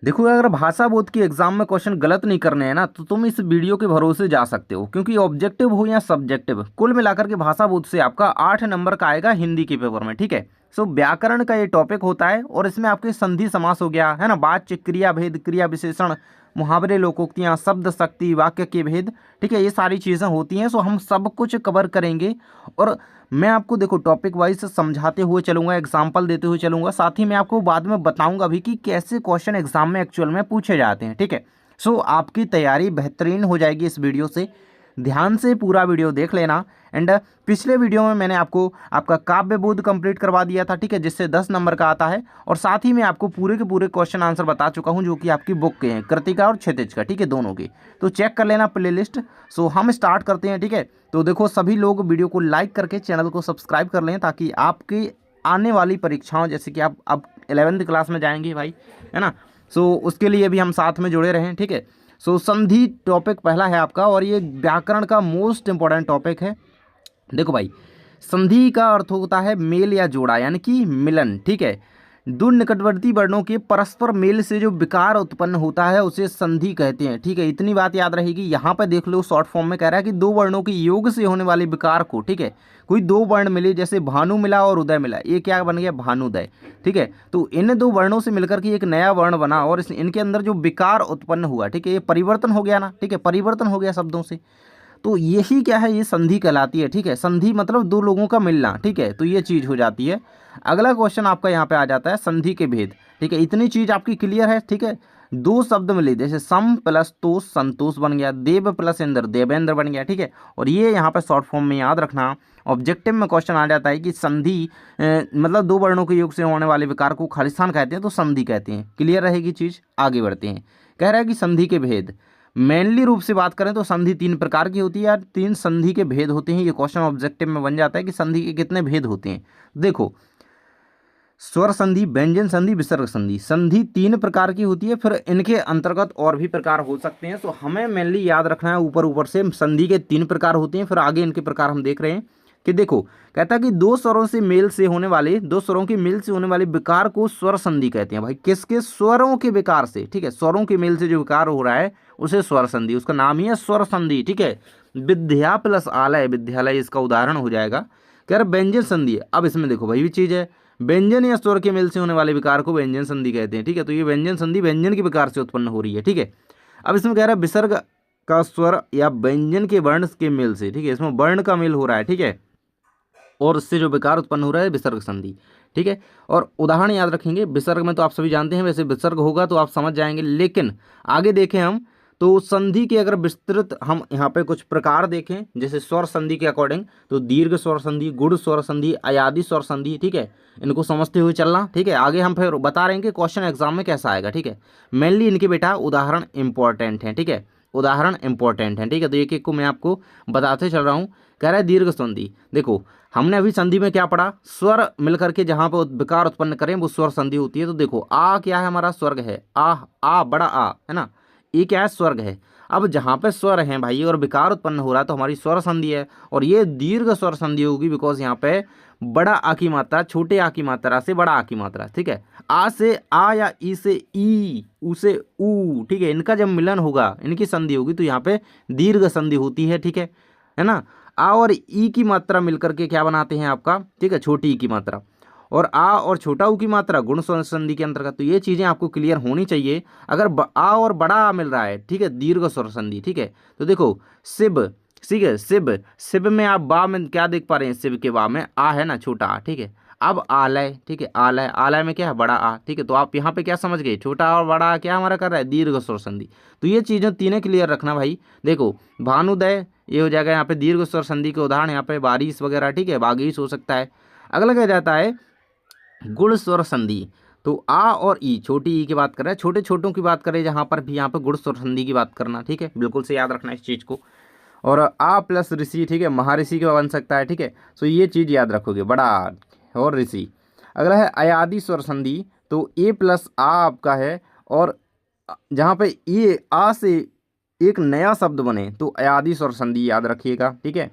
देखो, अगर भाषा बोध की एग्जाम में क्वेश्चन गलत नहीं करने हैं ना, तो तुम इस वीडियो के भरोसे जा सकते हो, क्योंकि ऑब्जेक्टिव हो या सब्जेक्टिव, कुल मिलाकर के भाषा बोध से आपका 8 नंबर का आएगा हिंदी के पेपर में। ठीक है। सो व्याकरण का ये टॉपिक होता है, और इसमें आपके संधि समास हो गया है ना, वाच्य, क्रिया भेद, क्रिया विशेषण, मुहावरे, लोकोक्तियाँ, शब्द शक्ति, वाक्य के भेद। ठीक है, ये सारी चीज़ें होती हैं। सो हम सब कुछ कवर करेंगे, और मैं आपको देखो टॉपिक वाइज समझाते हुए चलूंगा, एग्जाम्पल देते हुए चलूंगा, साथ ही मैं आपको बाद में बताऊंगा भी कि कैसे क्वेश्चन एग्जाम में एक्चुअल में पूछे जाते हैं। ठीक है। सो आपकी तैयारी बेहतरीन हो जाएगी इस वीडियो से। ध्यान से पूरा वीडियो देख लेना। एंड पिछले वीडियो में मैंने आपको आपका काव्य बोध कंप्लीट करवा दिया था, ठीक है, जिससे 10 नंबर का आता है, और साथ ही मैं आपको पूरे के पूरे क्वेश्चन आंसर बता चुका हूं, जो कि आपकी बुक के हैं, कृतिका और क्षितिज का। ठीक है, दोनों के। तो चेक कर लेना प्लेलिस्ट। सो हम स्टार्ट करते हैं। ठीक है। तो देखो, सभी लोग वीडियो को लाइक करके चैनल को सब्सक्राइब कर लें, ताकि आपकी आने वाली परीक्षाओं, जैसे कि आप अब 11वीं क्लास में जाएंगे भाई, है ना, सो उसके लिए भी हम साथ में जुड़े रहें। ठीक है। सो संधि टॉपिक पहला है आपका, और ये व्याकरण का मोस्ट इंपॉर्टेंट टॉपिक है। देखो भाई, संधि का अर्थ होता है मेल या जोड़ा, यानी कि मिलन। ठीक है। दो निकटवर्ती वर्णों के परस्पर मेल से जो विकार उत्पन्न होता है, उसे संधि कहते हैं। ठीक है, इतनी बात याद रहेगी। यहाँ पे देख लो, शॉर्ट फॉर्म में कह रहा है कि दो वर्णों के योग से होने वाले विकार को, ठीक है, कोई दो वर्ण मिले, जैसे भानु मिला और उदय मिला, ये क्या बन गया, भानुदय। ठीक है। तो इन दो वर्णों से मिलकर के एक नया वर्ण बना, और इनके अंदर जो विकार उत्पन्न हुआ, ठीक है, ये परिवर्तन हो गया ना। ठीक है, परिवर्तन हो गया शब्दों से, तो यही क्या है, ये संधि कहलाती है। ठीक है, संधि मतलब दो लोगों का मिलना। ठीक है, तो ये चीज़ हो जाती है। अगला क्वेश्चन आपका यहाँ पे आ जाता है संधि के भेद। ठीक है, इतनी चीज़ आपकी क्लियर है। ठीक है, दो शब्द मिले, जैसे सम प्लस तोष संतोष बन गया, देव प्लस इंद्र देवेंद्र बन गया। ठीक है, और ये यहाँ पे शॉर्ट फॉर्म में याद रखना। ऑब्जेक्टिव में क्वेश्चन आ जाता है कि संधि मतलब दो वर्णों के योग से होने वाले विकार को खालिस्तान कहते हैं, तो संधि कहते हैं। क्लियर रहेगी चीज़, आगे बढ़ते हैं। कह रहा है कि संधि के भेद, मेनली रूप से बात करें तो संधि 3 प्रकार की होती है, यार 3 संधि के भेद होते हैं। ये क्वेश्चन ऑब्जेक्टिव में बन जाता है कि संधि के कितने भेद होते हैं। देखो, स्वर संधि, व्यंजन संधि, विसर्ग संधि, संधि 3 प्रकार की होती है। फिर इनके अंतर्गत और भी प्रकार हो सकते हैं, तो हमें मेनली याद रखना है ऊपर ऊपर से संधि के 3 प्रकार होते हैं। फिर आगे इनके प्रकार हम देख रहे हैं कि देखो, कहता है कि दो स्वरों से मेल से होने वाले, दो स्वरों के मेल से होने वाले विकार को स्वर संधि कहते हैं। भाई किसके, स्वरों के विकार से। ठीक है, स्वरों के मेल से जो विकार हो रहा है उसे स्वर संधि, उसका नाम ही है स्वर संधि। ठीक है, विद्या प्लस आलय, विद्यालय इसका उदाहरण हो जाएगा। कह रहे व्यंजन संधि है। अब इसमें देखो भाई, भी चीज है, व्यंजन या स्वर के मेल से होने वाले विकार को व्यंजन संधि कहते हैं। ठीक है, तो ये व्यंजन संधि व्यंजन के विकार से उत्पन्न हो रही है। ठीक है, अब इसमें कह रहा है विसर्ग का स्वर या व्यंजन के वर्ण के मेल से। ठीक है, इसमें वर्ण का मेल हो रहा है। ठीक है, और उससे जो विकार उत्पन्न हो रहा है, विसर्ग संधि। ठीक है, और उदाहरण याद रखेंगे। विसर्ग में तो आप सभी जानते हैं, वैसे विसर्ग होगा तो आप समझ जाएंगे, लेकिन आगे देखें हम, तो संधि के अगर विस्तृत हम यहाँ पे कुछ प्रकार देखें, जैसे स्वर संधि के अकॉर्डिंग, तो दीर्घ स्वर संधि, गुड़ स्वर संधि, अयादि स्वर संधि। ठीक है, इनको समझते हुए चलना। ठीक है, आगे हम फिर बता रहे हैं कि क्वेश्चन एग्जाम में कैसा आएगा। ठीक है, मेनली इनके बेटा उदाहरण इंपॉर्टेंट हैं। ठीक है, उदाहरण इंपॉर्टेंट हैं। ठीक है, तो एक एक को मैं आपको बताते चल रहा हूँ। कह रहा है दीर्घ संधि। देखो, हमने अभी संधि में क्या पढ़ा, स्वर मिलकर के जहां पर विकार उत्पन्न करें वो स्वर संधि होती है। तो देखो, आ क्या है, हमारा स्वर्ग है, आ बड़ा आ है ना, ये क्या है, स्वर्ग है। अब जहां पे स्वर है भाई और विकार उत्पन्न हो रहा है, तो हमारी स्वर संधि है, और ये दीर्घ स्वर संधि होगी, बिकॉज यहाँ पे बड़ा आ की मात्रा छोटे आ की मात्रा से बड़ा आ की मात्रा। ठीक है, आ से आ या ई से ई, ऊ से ऊ। ठीक है, इनका जब मिलन होगा, इनकी संधि होगी, तो यहाँ पे दीर्घ संधि होती है। ठीक है ना, आ और ई की मात्रा मिलकर के क्या बनाते हैं आपका, ठीक है, छोटी ई की मात्रा, और आ और छोटा ऊ की मात्रा गुण संधि के अंतर्गत। तो ये चीजें आपको क्लियर होनी चाहिए। अगर आ और बड़ा आ मिल रहा है, ठीक है, दीर्घ स्वर संधि। ठीक है, तो देखो शिव, ठीक है, शिव, शिव में आप बा में क्या देख पा रहे हैं, शिव के बा में आ है ना, छोटा आ। ठीक है, अब आलय, ठीक है, आलय, आलय में क्या है, बड़ा आ। ठीक है, तो आप यहाँ पे क्या समझ गए, छोटा और बड़ा आ क्या हमारा कर रहा है, दीर्घ स्वर संधि। तो ये चीजें तीनों क्लियर रखना भाई। देखो, भानुदय ये हो जाएगा यहाँ पे दीर्घ स्वर संधि के उदाहरण, यहाँ पे बारिश वगैरह। ठीक है, बागीश हो सकता है। अगला क्या जाता है, गुण स्वर संधि। तो आ और ई, छोटी ई की बात कर रहा है, छोटे छोटों की बात करें जहां पर भी, यहाँ पर गुण स्वर संधि की बात करना। ठीक है, बिल्कुल से याद रखना इस चीज को। और आ प्लस ऋषि, ठीक है, महर्षि का बन सकता है। ठीक है, सो ये चीज याद रखोगे, बड़ा आ और ऋषि। अगला है अयादि स्वर संधि। तो ए प्लस आ आपका है, और जहाँ पे ये आ से एक नया शब्द बने, तो अयादि स्वर संधि याद रखिएगा। ठीक है,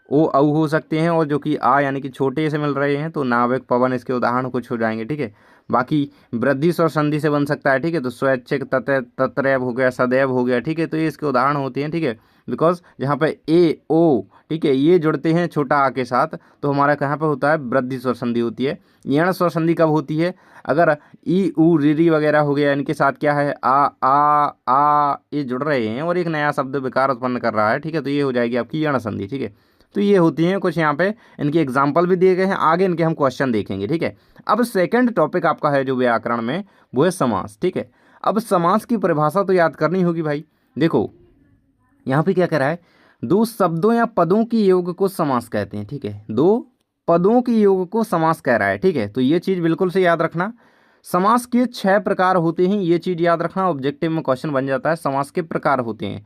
ओ औ हो सकते हैं, और जो कि आ यानी कि छोटे से मिल रहे हैं, तो नाविक, पवन, इसके उदाहरण कुछ हो जाएंगे। ठीक है, बाकी वृद्धि स्वर संधि से बन सकता है, ठीक है। तो स्वैच्छिक, तत्रैव हो गया, सदैव हो गया, ठीक है। तो ये इसके उदाहरण होते हैं, ठीक है। बिकॉज जहाँ पे ए ओ, ठीक है, ये जुड़ते हैं छोटा आ के साथ, तो हमारा कहाँ पे होता है, वृद्धि स्वर संधि होती है। यण स्वर संधि कब होती है, अगर ई ऊ री वगैरह हो गया, इनके साथ क्या है, आ ये जुड़ रहे हैं और एक नया शब्द विकार उत्पन्न कर रहा है, ठीक है। तो ये हो जाएगी आपकी यण संधि, ठीक है। तो ये होती हैं कुछ यहाँ पे, इनके एग्जाम्पल भी दिए गए हैं, आगे इनके हम क्वेश्चन देखेंगे, ठीक है। अब सेकंड टॉपिक आपका है जो व्याकरण में, वो है समास, ठीक है। अब समास की परिभाषा तो याद करनी होगी भाई। देखो यहाँ पे क्या कह रहा है, दो शब्दों या पदों की योग को समास कहते हैं, ठीक है। दो पदों की योग को समास कह रहा है, ठीक है। तो ये चीज़ बिल्कुल से याद रखना। समास के 6 प्रकार होते हैं, ये चीज़ याद रखना, ऑब्जेक्टिव में क्वेश्चन बन जाता है। समास के प्रकार होते हैं,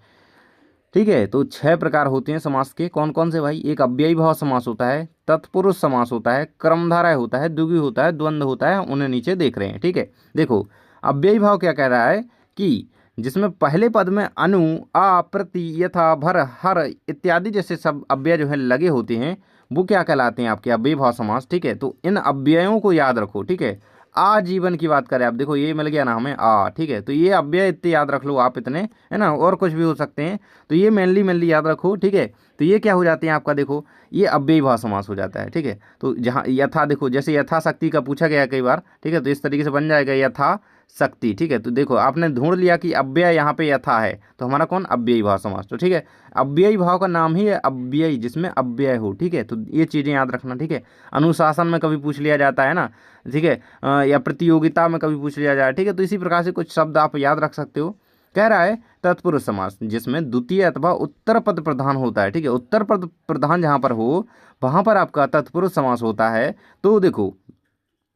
ठीक है। तो 6 प्रकार होते हैं समास के, कौन कौन से भाई, एक अव्ययी भाव समास होता है, तत्पुरुष समास होता है, कर्मधारय होता है, द्विगु होता है, द्वंद्व होता है, उन्हें नीचे देख रहे हैं, ठीक है। देखो अव्ययी भाव क्या कह रहा है कि जिसमें पहले पद में अनु, आ, प्रति, यथा, भर, हर इत्यादि जैसे सब अव्यय जो है लगे होते हैं, वो क्या कहलाते हैं आपके अव्ययी भाव समास, ठीक है। तो इन अव्ययों को याद रखो, ठीक है। आजीवन की बात करें आप, देखो ये मिल गया ना हमें आ, ठीक है। तो ये अव्यय इतने याद रख लो आप, इतने, है ना, और कुछ भी हो सकते हैं, तो ये मेनली याद रखो, ठीक है। तो ये क्या हो जाते हैं आपका, देखो ये अव्ययी भाव समास हो जाता है, ठीक है। तो जहाँ यथा, देखो जैसे यथाशक्ति का पूछा गया कई बार, ठीक है। तो इस तरीके से बन जाएगा यथा शक्ति, ठीक है। तो देखो आपने ढूंढ लिया कि अव्यय यहाँ पे यथा है, तो हमारा कौन, अव्ययी भाव समास, तो ठीक है। अव्ययी भाव का नाम ही है अव्ययी, जिसमें अव्यय हो, ठीक है। तो ये चीज़ें याद रखना, ठीक है। अनुशासन में कभी पूछ लिया जाता है ना, ठीक है, या प्रतियोगिता में कभी पूछ लिया जाए, ठीक है। तो इसी प्रकार से कुछ शब्द आप याद रख सकते हो। कह रहा है तत्पुरुष समास, जिसमें द्वितीय अथवा उत्तर पद प्रधान होता है, ठीक है। उत्तर पद प्रधान जहाँ पर हो, वहाँ पर आपका तत्पुरुष समास होता है। तो देखो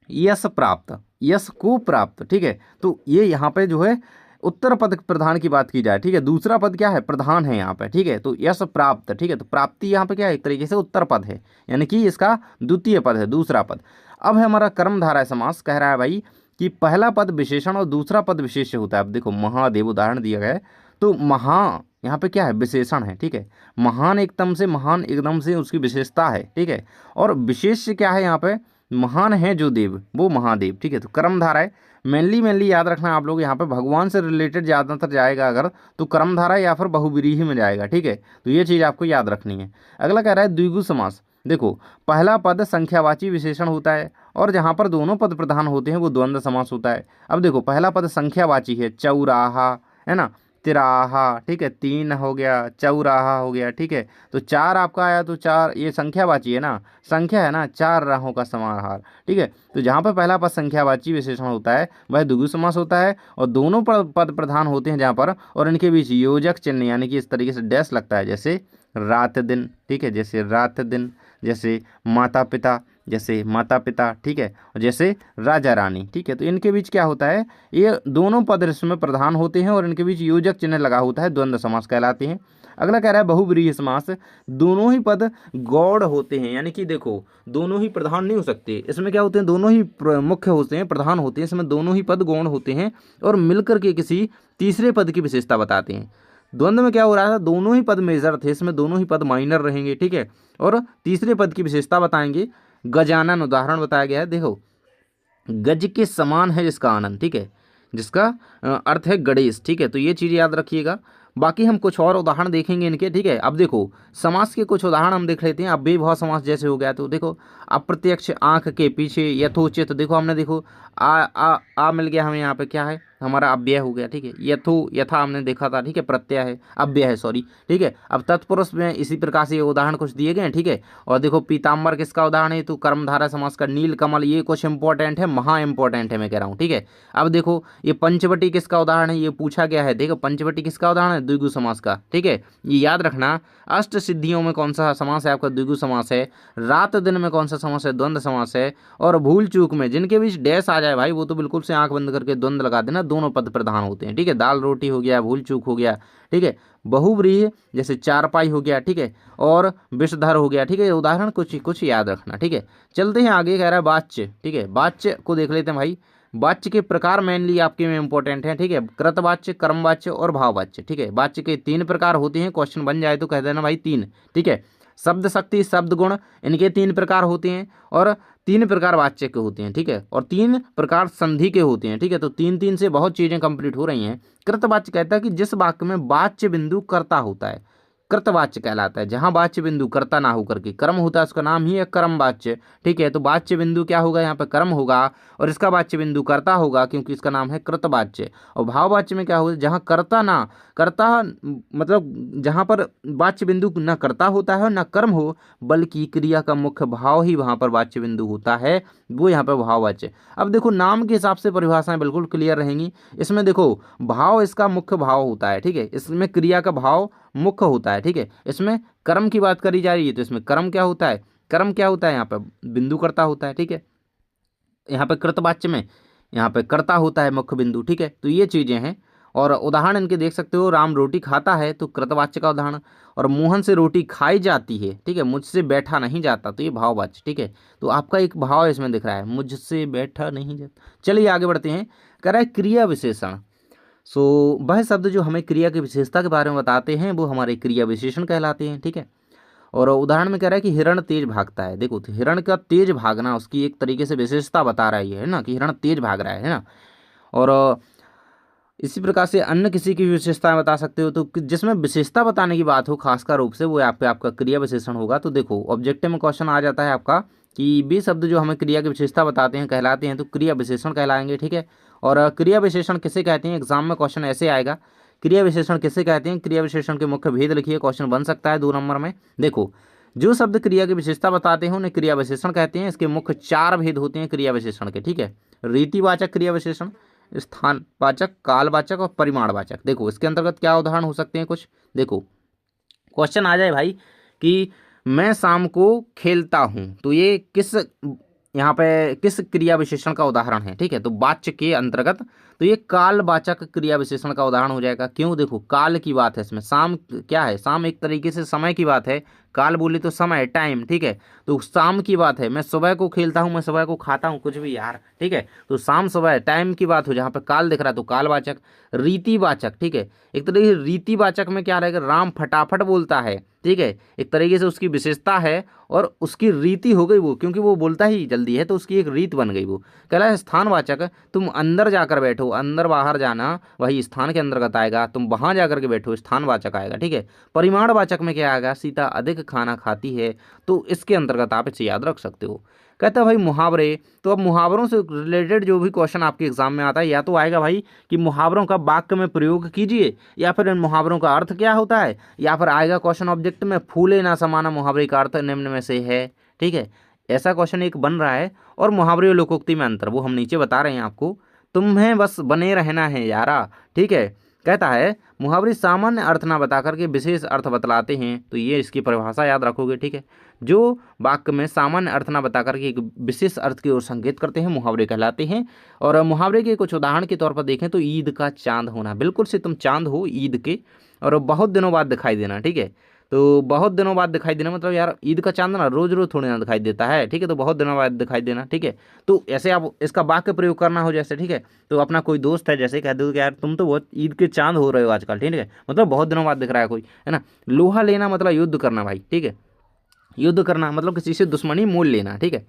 यश प्राप्त, यश को प्राप्त, ठीक है। तो ये यहाँ पे जो है उत्तर पद प्रधान की बात की जाए, ठीक है। दूसरा पद क्या है, प्रधान है यहाँ पे, ठीक है। तो यश प्राप्त, ठीक है। तो प्राप्ति यहाँ पे क्या है, एक तरीके से उत्तर पद है, यानी कि इसका द्वितीय पद है, दूसरा पद। अब है हमारा कर्मधारय समास, कह रहा है भाई कि पहला पद विशेषण और दूसरा पद विशेष्य होता है। अब देखो महादेव उदाहरण दिया गया है, तो महा यहाँ पे क्या है, विशेषण है, ठीक है। महान एकदम से, महान एकदम से उसकी विशेषता है, ठीक है। और विशेष्य क्या है यहाँ पे, महान है जो देव, वो महादेव, ठीक है। तो कर्मधारा है, मेनली याद रखना आप लोग, यहाँ पे भगवान से रिलेटेड ज़्यादातर जाएगा अगर, तो कर्मधारा या फिर बहुव्रीहि में जाएगा, ठीक है। तो ये चीज़ आपको याद रखनी है। अगला कह रहा है द्विगु समास। देखो पहला पद संख्यावाची विशेषण होता है, और जहाँ पर दोनों पद प्रधान होते हैं वो द्वंद्व समास होता है। अब देखो पहला पद संख्यावाची है, चौराहा, है ना, तिराहा, ठीक है, 3 हो गया, चौराहा हो गया, ठीक है। तो 4 आपका आया, तो 4 ये संख्यावाची है ना, संख्या है ना, 4 राहों का समाहार, ठीक है। तो जहाँ पर पहला पद संख्यावाची विशेषण होता है वह द्विगु समास होता है, और दोनों पद प्रधान होते हैं जहाँ पर, और इनके बीच योजक चिन्ह यानी कि इस तरीके से डैश लगता है, जैसे रात दिन, ठीक है, जैसे रात दिन, जैसे माता पिता, जैसे माता पिता, ठीक है, और जैसे राजा रानी, ठीक है। तो इनके बीच क्या होता है, ये दोनों पद इसमें प्रधान होते हैं और इनके बीच योजक चिन्ह लगा होता है, द्वंद्व समास कहलाते हैं। अगला कह रहा है बहुव्रीहि समास, दोनों ही पद गौड़ होते हैं, यानी कि देखो दोनों ही प्रधान नहीं हो सकते, इसमें क्या होते हैं, दोनों ही मुख्य होते हैं, प्रधान होते हैं, इसमें दोनों ही पद गौण होते हैं और मिलकर के किसी तीसरे पद की विशेषता बताते हैं। द्वंद्व में क्या हो रहा था, दोनों ही पद मेजर थे, इसमें दोनों ही पद माइनर रहेंगे, ठीक है, और तीसरे पद की विशेषता बताएंगे। गजानन उदाहरण बताया गया है, देखो गज के समान है जिसका आनंद, ठीक है, जिसका अर्थ है गणेश, ठीक है। तो ये चीज़ याद रखिएगा। बाकी हम कुछ और उदाहरण देखेंगे इनके, ठीक है। अब देखो समास के कुछ उदाहरण हम देख लेते हैं। अब बेभाव समास जैसे हो गया, तो देखो अप्रत्यक्ष आंख के पीछे, यथोचित, देखो हमने देखो आ मिल गया हमें, यहाँ पे क्या है, हमारा अव्यय हो गया, ठीक है। यथा हमने देखा था, ठीक है, प्रत्यय है, अव्यय है, सॉरी, ठीक है। अब तत्पुरुष में इसी प्रकार से ये उदाहरण कुछ दिए गए हैं, ठीक है। और देखो पीताम्बर किसका उदाहरण है, तो कर्मधारय समास का, नील कमल, ये कुछ इंपॉर्टेंट है, महा इंपॉर्टेंट है मैं कह रहा हूँ, ठीक है। अब देखो ये पंचवटी किसका उदाहरण है, ये पूछा गया है, देखो पंचवटी किसका उदाहरण है, द्विगु समास का, ठीक है। ये याद रखना। अष्ट सिद्धियों में कौन सा समास है आपका, द्विगु समास है। रात दिन में कौन सा समास है, द्वंद्व समास है। और भूल चूक में जिनके बीच डैश आ जाए भाई, वो तो बिल्कुल से आंख बंद करके द्वंद्व लगा देना, दोनों पद प्रधान होते हैं, ठीक है। दाल रोटी हो गया, भूल चूक हो गया, ठीक है। बहुव्रीहि जैसे चारपाई हो गया, ठीक है, और विषधर हो गया, ठीक है। उदाहरण कुछ याद रखना, ठीक है। चलते हैं आगे, कह रहा है वाच्य, ठीक है। वाच्य को देख लेते हैं भाई। वाच्य के प्रकार मेनली आपके में इंपॉर्टेंट है, ठीक है। कृतवाच्य, कर्मवाच्य और भाववाच्य, ठीक है। वाच्य के 3 प्रकार होते हैं, क्वेश्चन बन जाए तो कह देना भाई 3, ठीक है। शब्द शक्ति, शब्द गुण, इनके 3 प्रकार होते हैं। और तीन प्रकार वाच्य के होते हैं, ठीक है, और तीन प्रकार संधि के होते हैं, ठीक है। तो तीन तीन से बहुत चीजें कंप्लीट हो रही हैं। कृतवाच्य कहता है कि जिस वाक्य में वाच्य बिंदु कर्ता होता है, कृतवाच्य कहलाता है। जहां वाच्य बिंदु कर्ता ना होकर के कर्म होता है, उसका नाम ही है कर्म वाच्य, ठीक है। तो वाच्य बिंदु क्या होगा, यहाँ पे कर्म होगा, और इसका वाच्य बिंदु कर्ता होगा, क्योंकि इसका नाम है कृतवाच्य। और भाववाच्य में क्या होगा, जहाँ कर्ता ना कर्ता मतलब जहाँ पर वाच्य बिंदु न कर्ता होता है और न कर्म हो, बल्कि क्रिया का मुख्य भाव ही वहाँ पर वाच्य बिंदु होता है, वो यहाँ पर भाववाच्य। अब देखो नाम के हिसाब से परिभाषाएं बिल्कुल क्लियर रहेंगी। इसमें देखो भाव इसका मुख्य भाव होता है, ठीक है, इसमें क्रिया का भाव मुख्य होता है, ठीक है। इसमें कर्म की बात करी जा रही है, तो इसमें कर्म क्या होता है, कर्म क्या होता है, यहाँ पर बिंदु कर्ता होता है, ठीक है। यहाँ पे कृतवाच्य में यहाँ पे कर्ता होता है मुख्य बिंदु, ठीक है। तो ये चीजें हैं, और उदाहरण इनके देख सकते हो। राम रोटी खाता है, तो कृतवाच्य का उदाहरण। और मोहन से रोटी खाई जाती है, ठीक है, मुझसे बैठा नहीं जाता, तो ये भाववाच्य, ठीक है। तो आपका एक भाव इसमें दिख रहा है, मुझसे बैठा नहीं जाता। चलिए आगे बढ़ते हैं। कह रहा है क्रिया विशेषण। सो वह शब्द जो हमें क्रिया की विशेषता के बारे में बताते हैं, वो हमारे क्रिया विशेषण कहलाते हैं, ठीक है। और उदाहरण में कह रहा है कि हिरण तेज भागता है। देखो तो हिरण का तेज भागना उसकी एक तरीके से विशेषता बता रहा है ना, कि हिरण तेज भाग रहा है ना। और इसी प्रकार से अन्य किसी की भी विशेषताएं बता सकते हो। तो जिसमें विशेषता बताने की बात हो खासकर रूप से, वो आपका क्रिया विशेषण होगा। तो देखो ऑब्जेक्टिव में क्वेश्चन आ जाता है आपका कि वे शब्द जो हमें क्रिया की विशेषता बताते हैं कहलाते हैं, तो क्रिया विशेषण कहलाएंगे, ठीक है। और क्रिया विशेषण किसे कहते हैं, एग्जाम में क्वेश्चन ऐसे आएगा, क्रिया विशेषण किसे कहते हैं, क्रिया विशेषण के मुख्य भेद लिखिए, क्वेश्चन बन सकता है 2 नंबर में। देखो जो शब्द क्रिया की विशेषता बताते हैं उन्हें क्रिया विशेषण कहते हैं। इसके मुख्य 4 भेद होते हैं क्रिया विशेषण के, ठीक है। रीतिवाचक क्रिया विशेषण, स्थानवाचक, कालवाचक और परिमाणवाचक। देखो इसके अंतर्गत क्या उदाहरण हो सकते हैं कुछ। देखो क्वेश्चन आ जाए भाई कि मैं शाम को खेलता हूं, तो ये किस यहाँ पे किस क्रिया विशेषण का उदाहरण है, ठीक है। तो वाच्य के अंतर्गत तो ये कालवाचक क्रिया विशेषण का उदाहरण हो जाएगा। क्यों, देखो काल की बात है इसमें, शाम क्या है, शाम एक तरीके से समय की बात है, काल बोले तो समय टाइम, ठीक है। तो शाम की बात है, मैं सुबह को खेलता हूँ, मैं सुबह को खाता हूँ, कुछ भी यार, ठीक है। तो शाम सुबह टाइम की बात हो, जहाँ पे काल दिख रहा है तो कालवाचक। रीतिवाचक, ठीक है, एक तरीके से रीतिवाचक में क्या रहेगा, राम फटाफट बोलता है, ठीक है, एक तरीके से उसकी विशेषता है और उसकी रीति हो गई वो, क्योंकि वो बोलता ही जल्दी है तो उसकी एक रीत बन गई वो। कहला है स्थानवाचक, तुम अंदर जाकर बैठो, अंदर बाहर जाना वही स्थान के अंतर्गत आएगा, तुम वहां जाकर के बैठो स्थानवाचक आएगा, ठीक है। परिमाणवाचक में क्या आएगा, सीता अधिक खाना खाती है, तो इसके अंतर्गत आप इसे याद रख सकते हो। कहता है भाई मुहावरे, तो अब मुहावरों से रिलेटेड जो भी क्वेश्चन आपके एग्जाम में आता है, या तो आएगा भाई कि मुहावरों का वाक्य में प्रयोग कीजिए, या फिर इन मुहावरों का अर्थ क्या होता है, या फिर आएगा क्वेश्चन ऑब्जेक्ट में फूले ना समाना मुहावरे का अर्थ निम्न में से है, ठीक है। ऐसा क्वेश्चन एक बन रहा है। और मुहावरे और लोकोक्ति में अंतर वो हम नीचे बता रहे हैं आपको, तुम्हें बस बने रहना है यारा, ठीक है। कहता है मुहावरे सामान्य अर्थ ना बता करके विशेष अर्थ बतलाते हैं, तो ये इसकी परिभाषा याद रखोगे, ठीक है। जो वाक्य में सामान्य अर्थ ना बता करके एक विशेष अर्थ की ओर संकेत करते हैं, मुहावरे कहलाते हैं। और मुहावरे के कुछ उदाहरण के तौर पर देखें तो ईद का चांद होना, बिल्कुल से तुम चांद हो ईद के, और बहुत दिनों बाद दिखाई देना, ठीक है। तो बहुत दिनों बाद दिखाई देना मतलब यार ईद का चांद ना रोज रोज थोड़ी ना दिखाई देता है, ठीक है। तो बहुत दिनों बाद दिखाई देना, ठीक है। तो ऐसे आप इसका वाक्य प्रयोग करना हो जैसे, ठीक है। तो अपना कोई दोस्त है जैसे कह दो कि यार तुम तो बहुत ईद के चांद हो रहे हो आजकल, ठीक है, मतलब बहुत दिनों बाद दिख रहा है कोई, है ना। लोहा लेना मतलब युद्ध करना भाई, ठीक है, युद्ध करना मतलब किसी से दुश्मनी मोल लेना, ठीक है।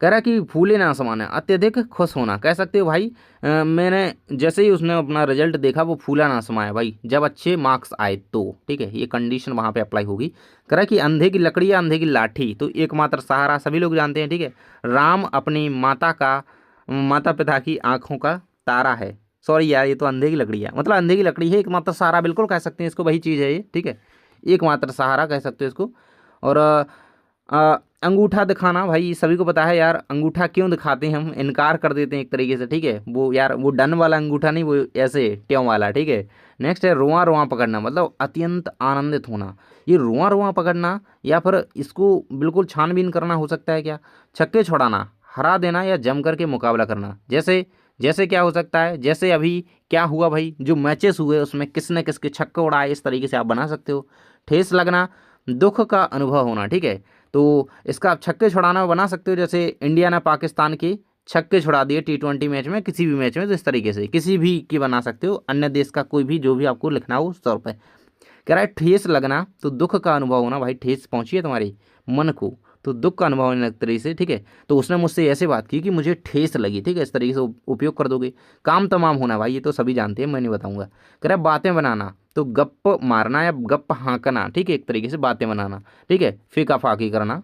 कह रहा कि फूले ना समाना, अत्यधिक खुश होना, कह सकते हो भाई मैंने जैसे ही उसने अपना रिजल्ट देखा वो फूला ना समाया भाई, जब अच्छे मार्क्स आए तो, ठीक है, ये कंडीशन वहाँ पे अप्लाई होगी। कह रहा कि अंधे की लकड़ी या अंधे की लाठी, तो एकमात्र सहारा सभी लोग जानते हैं, ठीक है। राम अपनी माता पिता की आंखों का तारा है, सॉरी यार ये तो अंधे की लकड़ी है, मतलब अंधे की लकड़ी है, एकमात्र सहारा बिल्कुल कह सकते हैं इसको, वही चीज़ है ये, ठीक है, एकमात्र सहारा कह सकते हो इसको। और अंगूठा दिखाना, भाई सभी को पता है यार अंगूठा क्यों दिखाते हैं, हम इनकार कर देते हैं एक तरीके से, ठीक है। वो यार वो डन वाला अंगूठा नहीं, वो ऐसे ट्यों वाला, ठीक है। नेक्स्ट है रुआ रुआ पकड़ना, मतलब अत्यंत आनंदित होना। ये रुआ रुआ पकड़ना या फिर इसको बिल्कुल छानबीन करना हो सकता है क्या, छक्के छुड़ाना, हरा देना या जम करके मुकाबला करना। जैसे जैसे क्या हो सकता है, जैसे अभी क्या हुआ भाई, जो मैचेस हुए उसमें किसने किसके छक्के उड़ाए, इस तरीके से आप बना सकते हो। ठेस लगना, दुख का अनुभव होना, ठीक है। तो इसका आप छक्के छुड़ाना बना सकते हो, जैसे इंडिया ने पाकिस्तान के छक्के छुड़ा दिए T20 मैच में, किसी भी मैच में, तो इस तरीके से किसी भी की बना सकते हो, अन्य देश का कोई भी जो भी आपको लिखना हो उस तौर पर। कह रहा है ठेस लगना, तो दुख का अनुभव होना, भाई ठेस पहुंची है तुम्हारी मन को, तो दुख का अनुभव होने एक तरीके से, ठीक है। तो उसने मुझसे ऐसे बात की कि मुझे ठेस लगी, ठीक है, इस तरीके से उपयोग कर दोगे। काम तमाम होना भाई, ये तो सभी जानते हैं, मैं नहीं बताऊंगा। कह रहा है बातें बनाना, तो गप मारना या गप हाँकना, ठीक है, एक तरीके से बातें बनाना, ठीक है। फीका फाकी करना।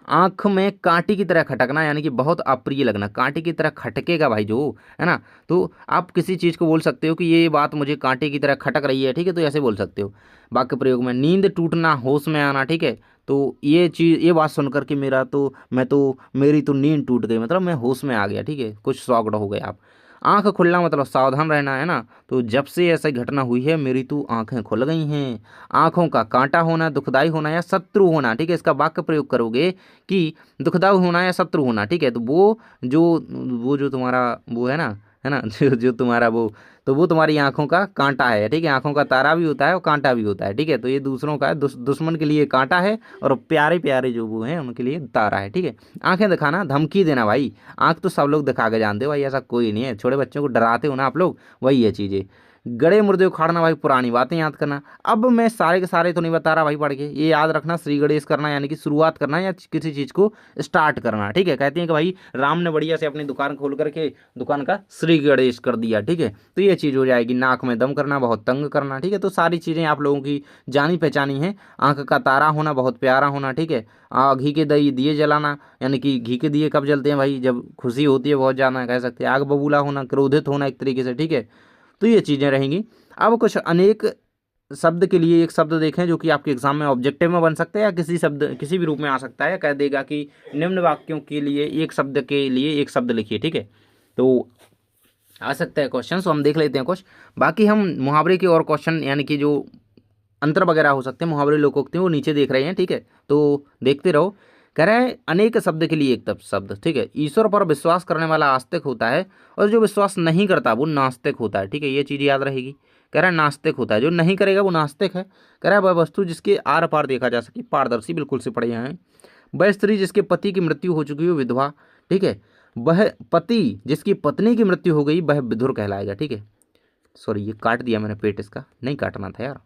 आंख में कांटे की तरह खटकना, यानी कि बहुत अप्रिय लगना, कांटे की तरह खटकेगा भाई जो, है ना। तो आप किसी चीज़ को बोल सकते हो कि ये बात मुझे कांटे की तरह खटक रही है, ठीक है, तो ऐसे बोल सकते हो वाक्य प्रयोग में। नींद टूटना, होश में आना, ठीक है। तो ये चीज़, ये बात सुनकर के मेरी तो नींद टूट गई, मतलब मैं होश में आ गया, ठीक है, कुछ शॉक्ड हो गए आप। आंख खुलना मतलब सावधान रहना, है ना। तो जब से ऐसी घटना हुई है मेरी तो आंखें खुल गई हैं। आंखों का कांटा होना, दुखदाई होना या शत्रु होना, ठीक है, इसका वाक्य प्रयोग करोगे कि दुखदाई होना या शत्रु होना, ठीक है। तो जो वो जो तुम्हारा वो है ना जो तुम्हारा वो, तो वो तुम्हारी आंखों का कांटा है, ठीक है। आंखों का तारा भी होता है और कांटा भी होता है, ठीक है। तो ये दूसरों का दुश्मन के लिए कांटा है, और प्यारे प्यारे जो वो हैं उनके लिए तारा है, ठीक है। आंखें दिखाना, धमकी देना भाई। आंख तो सब लोग दिखा के जानते हो भाई, ऐसा कोई नहीं है। छोटे बच्चों को डराते हो ना आप लोग, वही है चीज़ें। गड़े मुर्दे उखाड़ना भाई, पुरानी बातें याद करना। अब मैं सारे के सारे तो नहीं बता रहा भाई पढ़ के, ये याद रखना, श्री गणेश करना यानी कि शुरुआत करना या किसी चीज़ को स्टार्ट करना, ठीक है। कहते हैं कि भाई राम ने बढ़िया से अपनी दुकान खोल करके दुकान का श्री गणेश कर दिया, ठीक है। तो ये चीज़ हो जाएगी। नाक में दम करना, बहुत तंग करना, ठीक है। तो सारी चीज़ें आप लोगों की जानी पहचानी है। आंख का तारा होना, बहुत प्यारा होना, ठीक है। घी के दही दिए जलाना, यानी कि घी के दिए कब जलते हैं भाई, जब खुशी होती है बहुत ज़्यादा, कह सकते हैं। आग बबूला होना, क्रोधित होना एक तरीके से, ठीक है। तो ये चीज़ें रहेंगी। अब कुछ अनेक शब्द के लिए एक शब्द देखें जो कि आपके एग्जाम में ऑब्जेक्टिव में बन सकता है या किसी शब्द किसी भी रूप में आ सकता है। कह देगा कि निम्न वाक्यों के लिए एक शब्द के लिए एक शब्द लिखिए, ठीक है। तो आ सकता है क्वेश्चन, तो हम देख लेते हैं कुछ। बाकी हम मुहावरे के और क्वेश्चन, यानी कि जो अंतर वगैरह हो सकते हैं, मुहावरे लोकोक्ति वो नीचे देख रहे हैं, ठीक है। तो देखते रहो। कह रहा है अनेक शब्द के लिए एक तब शब्द, ठीक है। ईश्वर पर विश्वास करने वाला आस्तिक होता है, और जो विश्वास नहीं करता वो नास्तिक होता है, ठीक है। ये चीज़ याद रहेगी। कह रहा है नास्तिक होता है, जो नहीं करेगा वो नास्तिक है। कह रहा है वह वस्तु जिसके आर पार देखा जा सके, पारदर्शी, बिल्कुल से पढ़े हैं। वह स्त्री जिसके पति की मृत्यु हो चुकी हो, विधवा, ठीक है। वह पति जिसकी पत्नी की मृत्यु हो गई, वह विधुर कहलाएगा, ठीक है। सॉरी, ये काट दिया मैंने, पेट इसका नहीं काटना था यार।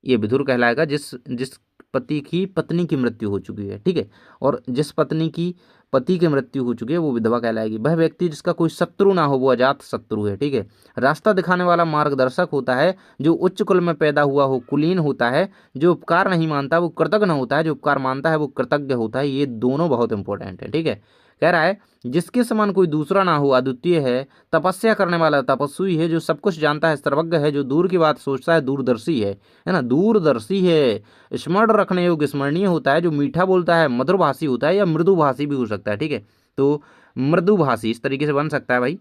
ये विधुर कहलाएगा जिस जिस पति की पत्नी की मृत्यु हो चुकी है, ठीक है। और जिस पत्नी की पति की मृत्यु हो चुकी है वो विधवा कहलाएगी। वह व्यक्ति जिसका कोई शत्रु ना हो, वो अजात शत्रु है, ठीक है। रास्ता दिखाने वाला मार्गदर्शक होता है, जो उच्च कुल में पैदा हुआ हो कुलीन होता है। जो उपकार नहीं मानता वो कृतज्ञ होता है, जो उपकार मानता है वो कृतज्ञ होता है। ये दोनों बहुत इंपॉर्टेंट है, ठीक है। कह रहा है जिसके समान कोई दूसरा ना हो, अद्वितीय है। तपस्या करने वाला तपस्वी है, जो सब कुछ जानता है, सर्वज्ञ है, जो दूर की बात सोचता है, दूरदर्शी है ना, दूरदर्शी है। स्मरण रखने योग्य, स्मरणीय होता है, जो मीठा बोलता है, मधुरभाषी होता है, या मृदुभाषी भी हो सकता है, ठीक है। तो मृदुभाषी इस तरीके से बन सकता है भाई,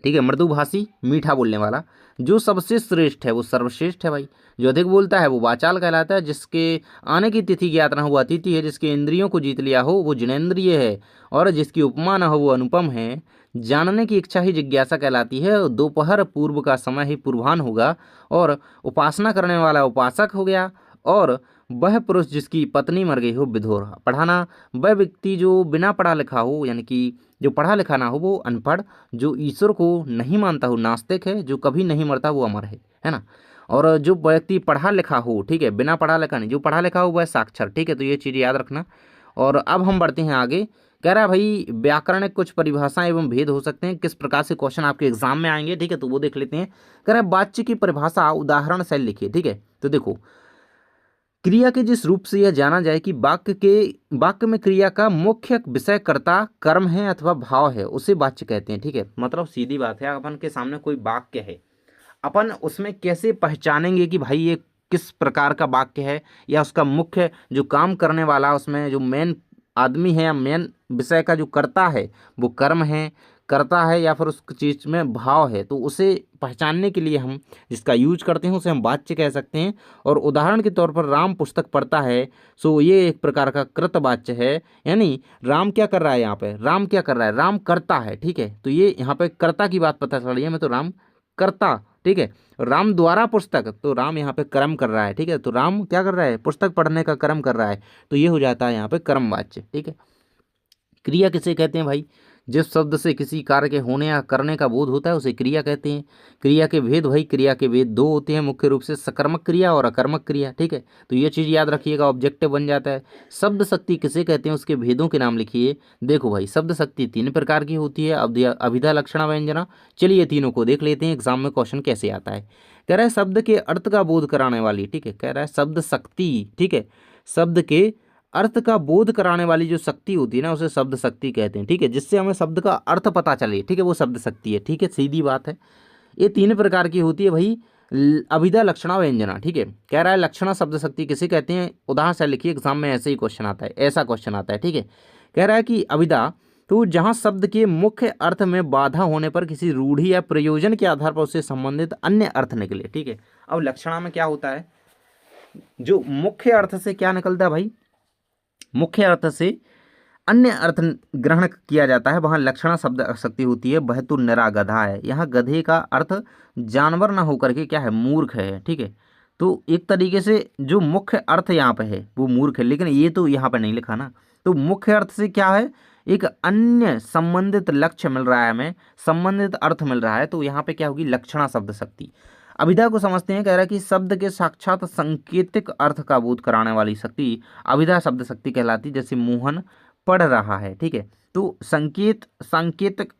ठीक है। मृदुभाषी, मीठा बोलने वाला। जो सबसे श्रेष्ठ है वो सर्वश्रेष्ठ है भाई। जो अधिक बोलता है वो वाचाल कहलाता है। जिसके आने की तिथि ज्ञात न हो वो अतिथि है। जिसके इंद्रियों को जीत लिया हो वो जिनेंद्रिय है। और जिसकी उपमा न हो वो अनुपम है। जानने की इच्छा ही जिज्ञासा कहलाती है। और दोपहर पूर्व का समय ही पूर्वाह्न होगा। और उपासना करने वाला उपासक हो गया। और वह पुरुष जिसकी पत्नी मर गई हो विधुर। पढ़ाना, वह व्यक्ति जो बिना पढ़ा लिखा हो, यानी कि जो पढ़ा लिखा ना हो वो अनपढ़। जो ईश्वर को नहीं मानता हो नास्तिक है। जो कभी नहीं मरता वो अमर है ना। और जो व्यक्ति पढ़ा लिखा हो, ठीक है, बिना पढ़ा लिखा नहीं, जो पढ़ा लिखा हो वह साक्षर, ठीक है। तो ये चीज़ याद रखना। और अब हम बढ़ते हैं आगे। कह रहा है भाई व्याकरण कुछ परिभाषाएं एवं भेद हो सकते हैं, किस प्रकार से क्वेश्चन आपके एग्जाम में आएंगे, ठीक है, तो वो देख लेते हैं। कह रहा है वाच्य की परिभाषा उदाहरण से लिखिए, ठीक है। तो देखो, क्रिया के जिस रूप से यह जाना जाए कि वाक्य में क्रिया का मुख्य विषय कर्ता कर्म है अथवा भाव है, उसे वाच्य कहते हैं, ठीक है। मतलब सीधी बात है, अपन के सामने कोई वाक्य है, अपन उसमें कैसे पहचानेंगे कि भाई ये किस प्रकार का वाक्य है, या उसका मुख्य जो काम करने वाला, उसमें जो मेन आदमी है या मेन विषय का जो कर्ता है वो कर्म है, करता है, या फिर उस चीज़ में भाव है। तो उसे पहचानने के लिए हम जिसका यूज करते हैं उसे हम वाच्य कह सकते हैं। और उदाहरण के तौर पर राम पुस्तक पढ़ता है, सो ये एक प्रकार का कृत वाच्य है। यानी राम क्या कर रहा है, यहाँ पे राम क्या कर रहा है, राम करता है, ठीक है। तो ये यहाँ पे कर्ता की बात पता चल रही है, मैं तो राम करता, ठीक है। राम द्वारा पुस्तक, तो राम यहाँ पे कर्म कर रहा है, ठीक है। तो राम क्या कर रहा है, पुस्तक पढ़ने का कर्म कर रहा है। तो ये हो जाता है यहाँ पे कर्म वाच्य, ठीक है। क्रिया किसे कहते हैं भाई, जिस शब्द से किसी कार्य के होने या करने का बोध होता है उसे क्रिया कहते हैं। क्रिया के भेद, भाई क्रिया के भेद दो होते हैं मुख्य रूप से, सकर्मक क्रिया और अकर्मक क्रिया, ठीक है। तो ये चीज़ याद रखिएगा, ऑब्जेक्टिव बन जाता है। शब्द शक्ति किसे कहते हैं, उसके भेदों के नाम लिखिए। देखो भाई, शब्द शक्ति 3 प्रकार की होती है, अभिधा, लक्षणा, व्यंजना। चलिए तीनों को देख लेते हैं एग्जाम में क्वेश्चन कैसे आता है। कह रहा है शब्द के अर्थ का बोध कराने वाली, ठीक है, कह रहा है शब्द शक्ति, ठीक है, शब्द के अर्थ का बोध कराने वाली जो शक्ति होती है ना उसे शब्द शक्ति कहते हैं, ठीक है, जिससे हमें शब्द का अर्थ पता चले, ठीक है, वो शब्द शक्ति है, ठीक है, सीधी बात है। ये 3 प्रकार की होती है भाई, अभिधा, लक्षणा, व्यंजना, ठीक है। कह रहा है लक्षणा शब्द शक्ति किसे कहते हैं, उदाहरण से लिखिए, एग्जाम में ऐसे ही क्वेश्चन आता है, ऐसा क्वेश्चन आता है, ठीक है। कह रहा है कि अभिधा, तो जहाँ शब्द के मुख्य अर्थ में बाधा होने पर किसी रूढ़ि या प्रयोजन के आधार पर उससे संबंधित अन्य अर्थ निकले, ठीक है। अब लक्षणा में क्या होता है, जो मुख्य अर्थ से क्या निकलता है भाई, मुख्य अर्थ से अन्य अर्थ ग्रहण किया जाता है, वहां लक्षणा शब्द शक्ति होती है। वह तो निरा गधा है, यहाँ गधे का अर्थ जानवर ना होकर के क्या है, मूर्ख है, ठीक है। तो एक तरीके से जो मुख्य अर्थ यहाँ पे है वो मूर्ख है, लेकिन ये तो यहाँ पे नहीं लिखा ना। तो मुख्य अर्थ से क्या है, एक अन्य संबंधित लक्ष्य मिल रहा है हमें, संबंधित अर्थ मिल रहा है, तो यहाँ पे क्या होगी, लक्षणा शब्द शक्ति। अभिधा को समझते हैं, कह रहा है कि शब्द के साक्षात सांकेतिक अर्थ का बोध कराने वाली शक्ति अभिधा शब्द शक्ति कहलाती, जैसे मोहन पढ़ रहा है, ठीक है। तो संकेत, सांकेतिक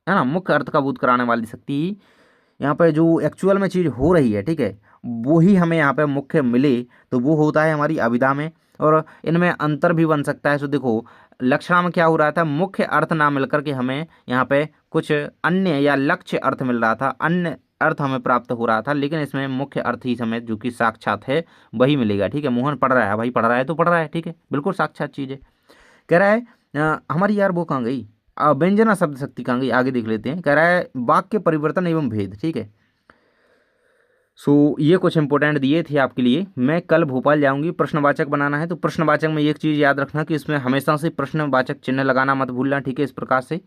है ना, मुख्य अर्थ का बोध कराने वाली शक्ति, यहाँ पे जो एक्चुअल में चीज़ हो रही है, ठीक है, वो ही हमें यहाँ पे मुख्य मिले तो वो होता है हमारी अभिधा में। और इनमें अंतर भी बन सकता है। सो देखो, लक्षणा में क्या हो रहा था, मुख्य अर्थ ना मिलकर के हमें यहाँ पे कुछ अन्य या लक्ष्य अर्थ मिल रहा था, अन्य अर्थ हमें प्राप्त हो रहा था, लेकिन इसमें मुख्य अर्थ ही हमें जो कि साक्षात है वही मिलेगा, ठीक है। मोहन पढ़ रहा है, भाई पढ़ रहा है तो पढ़ रहा है, ठीक है, बिल्कुल साक्षात चीज़ है। कह रहा है हमारी यार वो कहाँ गई, व्यंजना शब्द शक्ति कहाँ गई, आगे देख लेते हैं। कह रहा है वाक्य परिवर्तन एवं भेद, ठीक है। सो ये कुछ इंपॉर्टेंट दिए थे आपके लिए। मैं कल भोपाल जाऊंगी, प्रश्नवाचक बनाना है, तो प्रश्नवाचक में एक चीज़ याद रखना कि इसमें हमेशा से प्रश्नवाचक चिन्ह लगाना मत भूलना, ठीक है, इस प्रकार से।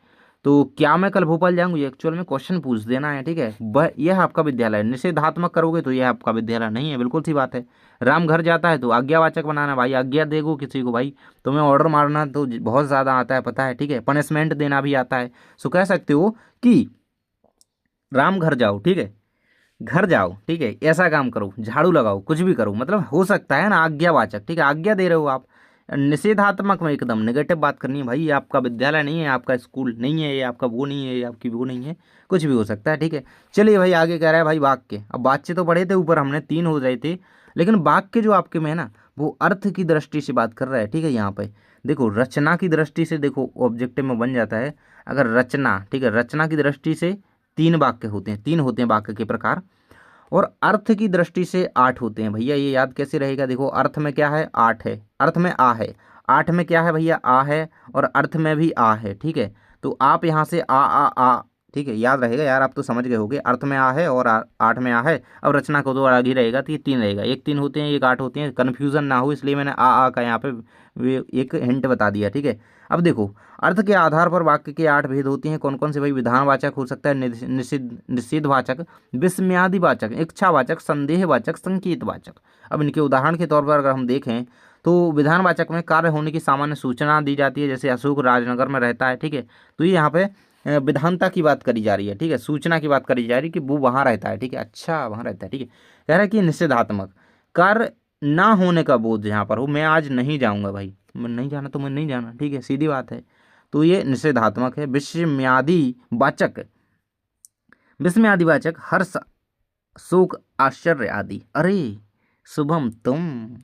तो क्या मैं कल भोपाल जाऊंगी, एक्चुअल में क्वेश्चन पूछ देना है, ठीक है। वह यह आपका विद्यालय है, निषेधात्मक करोगे तो यह आपका विद्यालय नहीं है, बिल्कुल सी बात है। राम घर जाता है तो आज्ञावाचक बनाना, भाई आज्ञा देगो किसी को, भाई तुम्हें ऑर्डर मारना तो बहुत ज़्यादा आता है, पता है, ठीक है, पनिशमेंट देना भी आता है। सो कह सकते हो कि राम घर जाओ, ठीक है, घर जाओ, ठीक है, ऐसा काम करो, झाड़ू लगाओ, कुछ भी करो, मतलब हो सकता है ना, आज्ञावाचक, ठीक है, आज्ञा दे रहे हो आप। निषेधात्मक में एकदम नेगेटिव बात करनी है, भाई ये आपका विद्यालय नहीं है, आपका स्कूल नहीं है, ये आपका वो नहीं है, ये आपकी वो नहीं है, कुछ भी हो सकता है, ठीक है। चलिए भाई आगे कह रहा है भाई वाक्य। अब वाक्य तो पढ़े थे ऊपर हमने, 3 हो रहे थे, लेकिन वाक्य जो आपके में है ना वो अर्थ की दृष्टि से बात कर रहा है, ठीक है। यहाँ पे देखो रचना की दृष्टि से, देखो ऑब्जेक्टिव में बन जाता है अगर रचना, ठीक है, रचना की दृष्टि से 3 वाक्य होते हैं, 3 होते हैं वाक्य के प्रकार, और अर्थ की दृष्टि से 8 होते हैं। भैया ये याद कैसे रहेगा, देखो अर्थ में क्या है, 8 है, अर्थ में आ है, 8 में क्या है भैया, आ है, और अर्थ में भी आ है, ठीक है। तो आप यहाँ से आ, ठीक है, याद रहेगा यार, आप तो समझ गए होगे, अर्थ में आ है और 8 में आ है। अब रचना को तो अलग ही रहेगा, तो ये 3 रहेगा, एक 3 होते हैं, एक 8 होते हैं, कन्फ्यूजन ना हो इसलिए मैंने आ का यहाँ पे एक हिंट बता दिया, ठीक है। अब देखो अर्थ के आधार पर वाक्य के 8 भेद होते हैं, कौन कौन से भाई, विधानवाचक हो सकता है, निषेधवाचक, विस्मयादिवाचक, इच्छावाचक, संदेहवाचक, संकेतवाचक। अब इनके उदाहरण के तौर पर अगर हम देखें तो विधानवाचक में कार्य होने की सामान्य सूचना दी जाती है, जैसे अशोक राजनगर में रहता है, ठीक है। तो ये यहाँ पे विधानता की बात करी जा रही है, ठीक है, सूचना की बात करी जा रही है कि वो वहाँ रहता है, ठीक है, अच्छा वहाँ रहता है, ठीक है। कह रहा है कि निषेधात्मक कार्य ना होने का बोध यहाँ पर हो, मैं आज नहीं जाऊँगा भाई, मैं नहीं जाना तो मैं नहीं जाना, ठीक है, सीधी बात है। तो ये निषेधात्मक है। विस्मयादि वाचक, विस्मयादि वाचक हर्ष, शोक, आश्चर्य आदि, अरे शुभम तुम,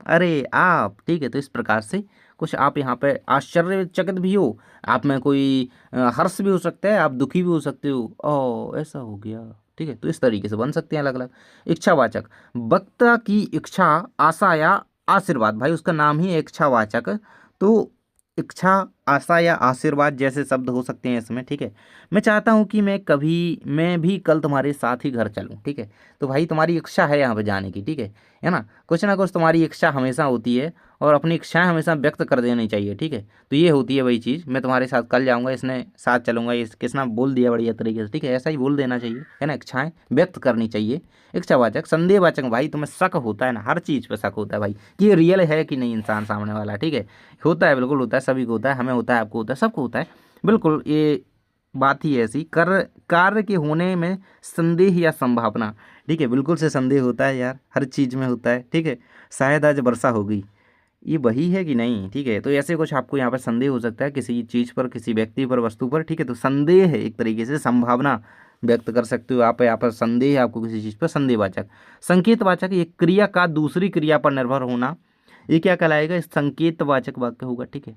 अरे आप, ठीक है। तो इस प्रकार से कुछ आप यहाँ पे आश्चर्यचकित भी हो, आप में कोई हर्ष भी हो सकता है, आप दुखी भी हो सकते हो, ओ ऐसा हो गया, ठीक है। तो इस तरीके से बन सकते हैं अलग अलग। इच्छावाचक, वक्ता की इच्छा, आशा या आशीर्वाद, भाई उसका नाम ही है इच्छावाचक। तो इच्छा, आशा या आशीर्वाद जैसे शब्द हो सकते हैं इसमें, ठीक है। मैं चाहता हूँ कि मैं भी कल तुम्हारे साथ ही घर चलूँ, ठीक है। तो भाई तुम्हारी इच्छा है यहाँ पे जाने की, ठीक है ना, कुछ ना कुछ तुम्हारी इच्छा हमेशा होती है, और अपनी इच्छाएं हमेशा व्यक्त कर देनी चाहिए, ठीक है। तो ये होती है वही चीज़, मैं तुम्हारे साथ कल जाऊँगा, इसने साथ चलूँगा, ये किसने बोल दिया बढ़िया तरीके से, ठीक है, ऐसा ही बोल देना चाहिए, है ना, इच्छाएं व्यक्त करनी चाहिए। इच्छावाचक, संदेहवाचक, भाई तुम्हें शक होता है ना, हर चीज़ पे शक होता है भाई कि ये रियल है कि नहीं इंसान सामने वाला, ठीक है। होता है, बिल्कुल होता है, सभी को होता है, हमें होता है, आपको होता है, सबको होता है, बिल्कुल ये बात ही ऐसी कर कार्य के होने में संदेह या संभावना, ठीक है, बिल्कुल से संदेह होता है यार, हर चीज़ में होता है, ठीक है। शायद आज वर्षा होगी, ये वही है कि नहीं, ठीक है। तो ऐसे कुछ आपको यहाँ पर संदेह हो सकता है किसी चीज़ पर, किसी व्यक्ति पर, वस्तु पर, ठीक है। तो संदेह है एक तरीके से संभावना व्यक्त कर सकते हो आप, यहाँ पर संदेह है आपको किसी चीज़ पर, संदेहवाचक। संकेतवाचक, ये क्रिया का दूसरी क्रिया पर निर्भर होना, ये क्या कहलाएगा, संकेतवाचक वाक्य होगा, ठीक है।